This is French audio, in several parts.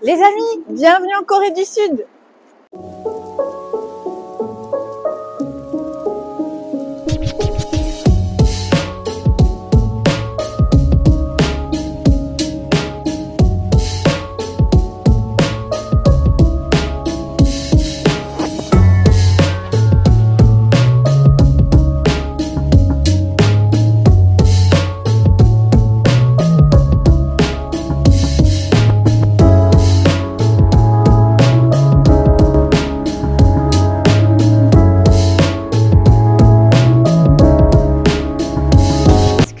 Les amis, bienvenue en Corée du Sud.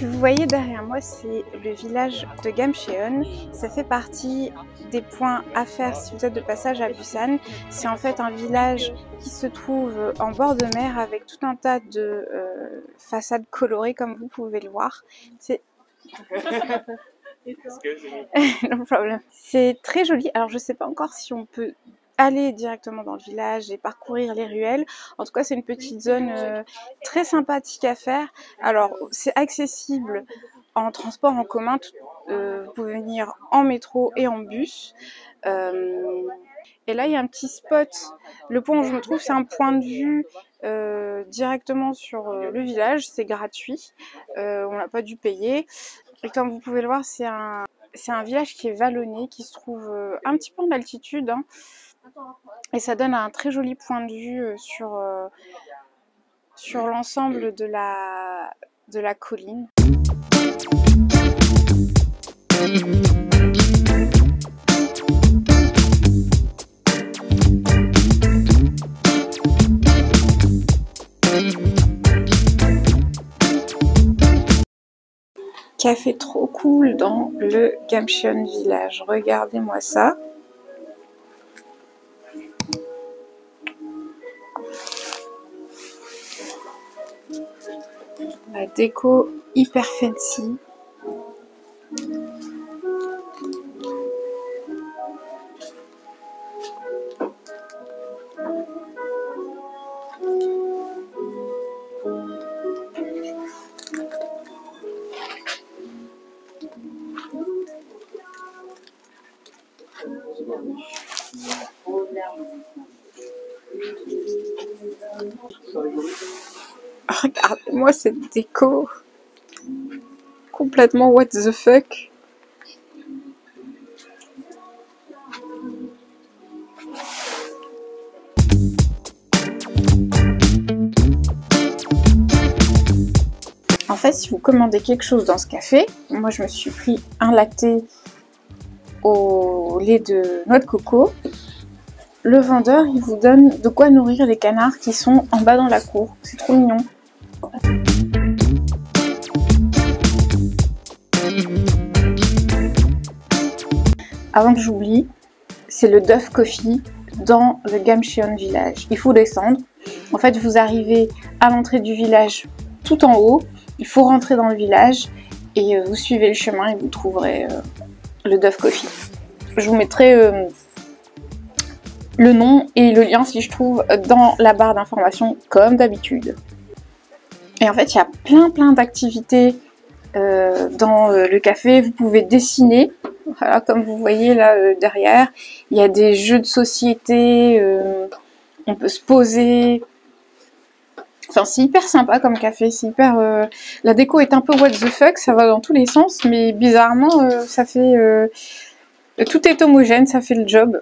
Vous voyez derrière moi, c'est le village de Gamcheon. Ça fait partie des points à faire si vous êtes de passage à Busan. C'est en fait un village qui se trouve en bord de mer avec tout un tas de façades colorées comme vous pouvez le voir. C'est no problem. C'est très joli. Alors je sais pas encore si on peut aller directement dans le village et parcourir les ruelles. En tout cas, c'est une petite zone très sympathique à faire. Alors, c'est accessible en transport en commun. Vous pouvez venir en métro et en bus. Et là, il y a un petit spot. Le point où je me trouve, c'est un point de vue directement sur le village. C'est gratuit. On n'a pas dû payer. Et comme vous pouvez le voir, c'est un village qui est vallonné, qui se trouve un petit peu en altitude. Hein. Et ça donne un très joli point de vue sur l'ensemble de la colline. Café trop cool dans le Gamcheon village. Regardez-moi ça. La déco hyper fancy. Regardez-moi cette déco. Complètement what the fuck. En fait, si vous commandez quelque chose dans ce café, moi je me suis pris un latte au lait de noix de coco. Le vendeur, il vous donne de quoi nourrir les canards qui sont en bas dans la cour. C'est trop mignon. Avant que j'oublie, c'est le Duff Coffee dans le Gamcheon village. Il faut descendre. En fait, vous arrivez à l'entrée du village tout en haut. Il faut rentrer dans le village et vous suivez le chemin et vous trouverez le Duff Coffee. Je vous mettrai le nom et le lien si je trouve dans la barre d'informations comme d'habitude. Et en fait, il y a plein d'activités dans le café. Vous pouvez dessiner. Voilà, comme vous voyez là derrière, il y a des jeux de société, on peut se poser. Enfin, c'est hyper sympa comme café, c'est hyper... La déco est un peu what the fuck, ça va dans tous les sens, mais bizarrement, ça fait... tout est homogène, ça fait le job.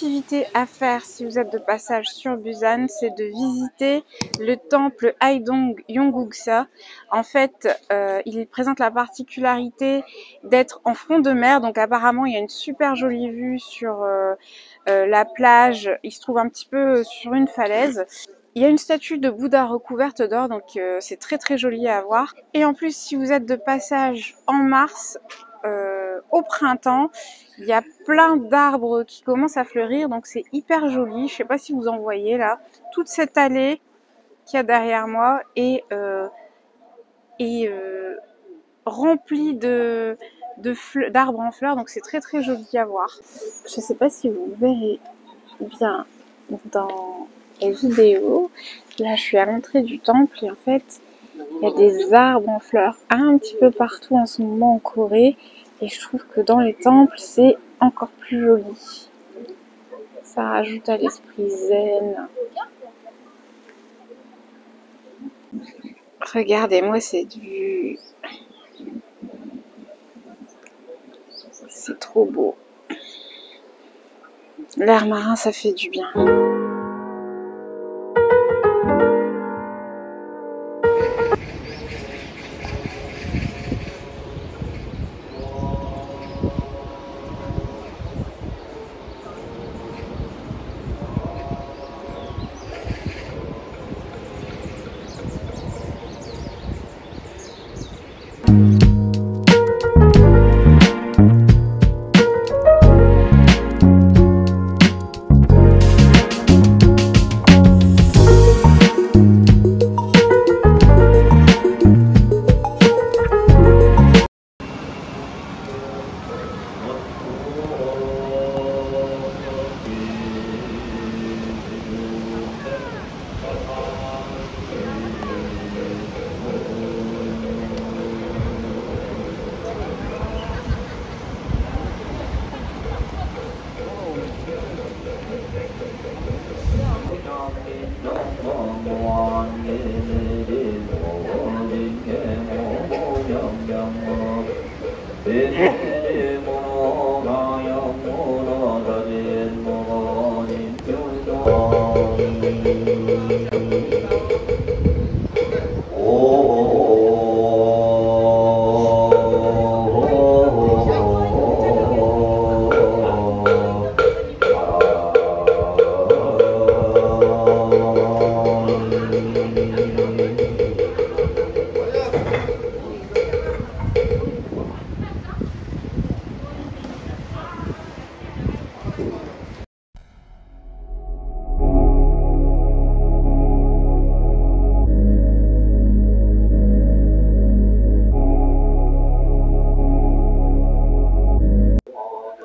activité à faire si vous êtes de passage sur Busan, c'est de visiter le temple Haedong Yongguksa. En fait, il présente la particularité d'être en front de mer, donc apparemment il y a une super jolie vue sur la plage. Il se trouve un petit peu sur une falaise. Il y a une statue de Bouddha recouverte d'or, donc c'est très très joli à voir. Et en plus, si vous êtes de passage en mars, au printemps, il y a plein d'arbres qui commencent à fleurir, donc c'est hyper joli. Je sais pas si vous en voyez là, toute cette allée qu'il y a derrière moi est remplie d'arbres en fleurs, donc c'est très très joli à voir. Je sais pas si vous verrez bien dans les vidéos. Là, je suis à l'entrée du temple et en fait, il y a des arbres en fleurs un petit peu partout en ce moment en Corée. Et je trouve que dans les temples, c'est encore plus joli. Ça rajoute à l'esprit zen. Regardez-moi cette vue. C'est trop beau. L'air marin, ça fait du bien.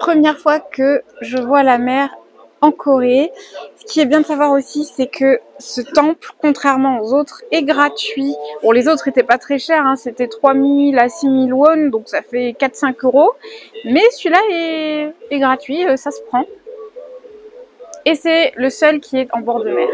Première fois que je vois la mer en Corée. Ce qui est bien de savoir aussi, c'est que ce temple, contrairement aux autres, est gratuit. Bon, les autres étaient pas très chers, hein, c'était 3000 à 6000 won, donc ça fait 4-5 euros. Mais celui-là est gratuit, ça se prend. Et c'est le seul qui est en bord de mer.